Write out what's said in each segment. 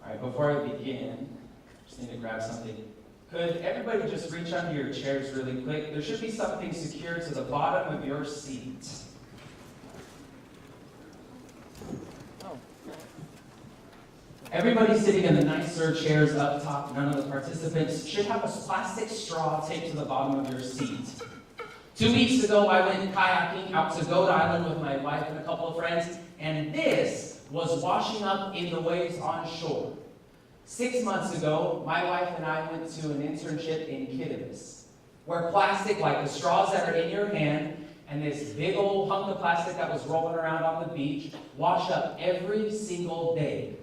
All right, before I begin, just need to grab something. Could everybody just reach under your chairs really quick? There should be something secured to the bottom of your seat. Everybody sitting in the nicer chairs up top, none of the participants, should have a plastic straw taped to the bottom of your seat. 2 weeks ago, I went kayaking out to Goat Island with my wife and a couple of friends, and this was washing up in the waves on shore. 6 months ago, my wife and I went to an internship in Kittitas, where plastic, like the straws that are in your hand, and this big old hunk of plastic that was rolling around on the beach, wash up every single day.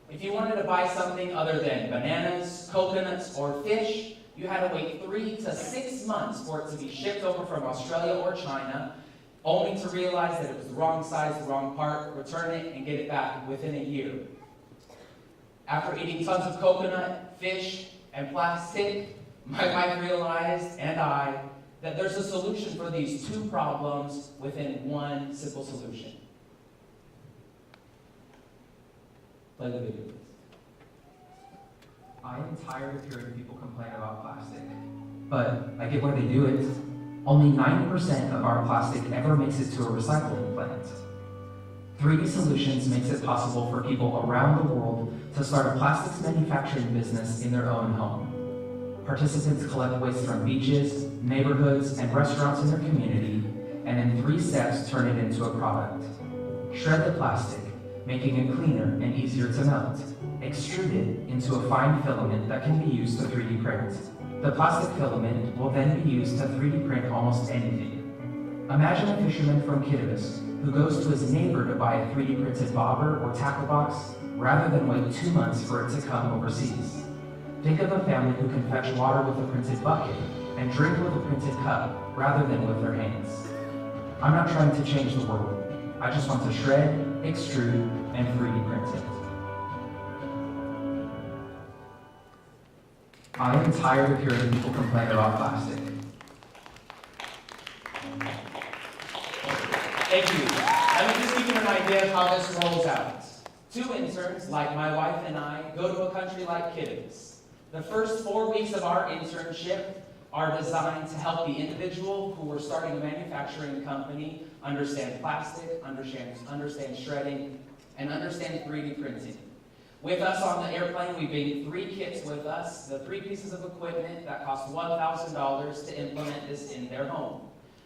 If you wanted to buy something other than bananas, coconuts, or fish, you had to wait 3 to 6 months for it to be shipped over from Australia or China, only to realize that it was the wrong size, the wrong part, return it, and get it back within a year. After eating tons of coconut, fish, and plastic, my wife realized, and I, that there's a solution for these two problems within one simple solution. Play the video, please. I am tired of hearing people complain about plastic, but I get why they do it. Only 9% of our plastic ever makes it to a recycling plant. 3D Solutions makes it possible for people around the world to start a plastics manufacturing business in their own home. Participants collect waste from beaches, neighborhoods, and restaurants in their community, and in 3 steps turn it into a product. Shred the plastic, making it cleaner and easier to melt. Extrude it into a fine filament that can be used to 3D print. The plastic filament will then be used to 3D print almost anything. Imagine a fisherman from Kittitas who goes to his neighbor to buy a 3D printed bobber or tackle box rather than wait 2 months for it to come overseas. Think of a family who can fetch water with a printed bucket and drink with a printed cup rather than with their hands. I'm not trying to change the world. I just want to shred, extrude, and 3D print it. I am tired of hearing people complain about plastic. Thank you. Let me just give you an idea of how this rolls out. 2 interns, like my wife and I, go to a country like Kittitas. The first 4 weeks of our internship are designed to help the individual who are starting a manufacturing company understand plastic, understand shredding, and understand 3D printing. With us on the airplane, we bring 3 kits with us, the 3 pieces of equipment that cost $1,000 to implement this in their home.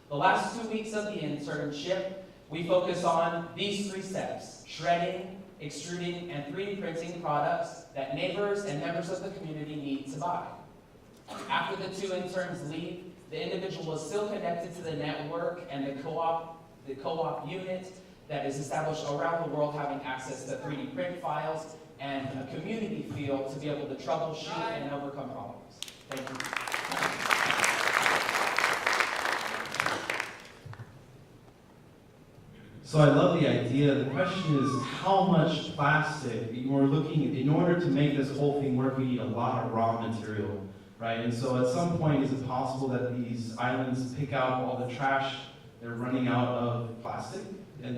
The last 2 weeks of the internship, we focus on these 3 steps: shredding, extruding, and 3D printing products that neighbors and members of the community need to buy. After the 2 interns leave, the individual is still connected to the network and the co-op unit that is established around the world, having access to 3D print files and a community feel to be able to troubleshoot and overcome problems. Thank you. So I love the idea. The question is how much plastic we're looking, in order to make this whole thing work, we need a lot of raw material, right? And so at some point, is it possible that these islands pick out all the trash they're running out of plastic? And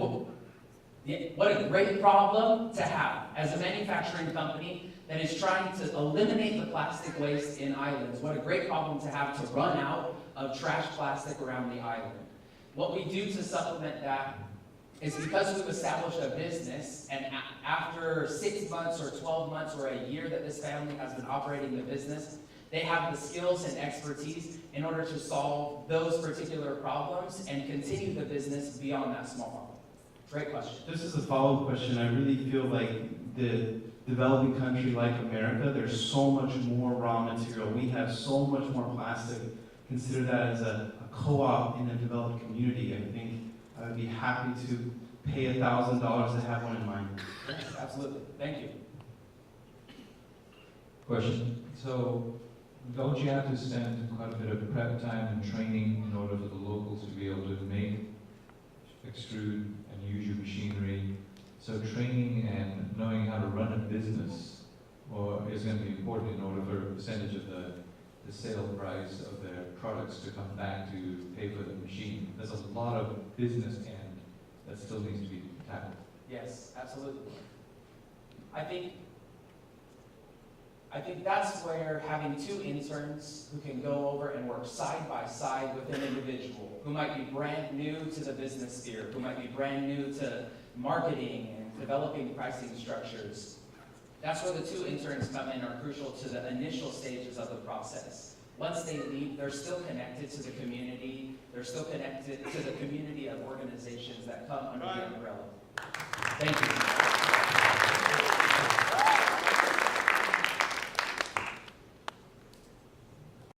Yeah, what a great problem to have as a manufacturing company that is trying to eliminate the plastic waste in islands. What a great problem to have to run out of trash plastic around the island. What we do to supplement that is, because we've established a business, and after 6 months or 12 months or a year that this family has been operating the business, they have the skills and expertise in order to solve those particular problems and continue the business beyond that small problem. Great question. just as a follow-up question, I really feel like the developing country like America, there's so much more raw material. We have so much more plastic. Consider that as a co-op in a developed community. I think I would be happy to pay $1,000 to have one in mine. Yes, absolutely. Thank you. Question. So, don't you have to spend quite a bit of prep time and training in order for the locals to be able to make, extrude, and use your machinery? So training and knowing how to run a business is going to be important in order for a percentage of the sale price of their products to come back to pay for the machine. There's a lot of business end that still needs to be tackled. Yes, absolutely. I think I think that's where having two interns who can go over and work side by side with an individual who might be brand new to the business sphere, who might be brand new to marketing and developing pricing structures, that's where the two interns come in are crucial to the initial stages of the process. Once they leave, they're still connected to the community. They're still connected to the community of organizations that come under the umbrella. Thank you.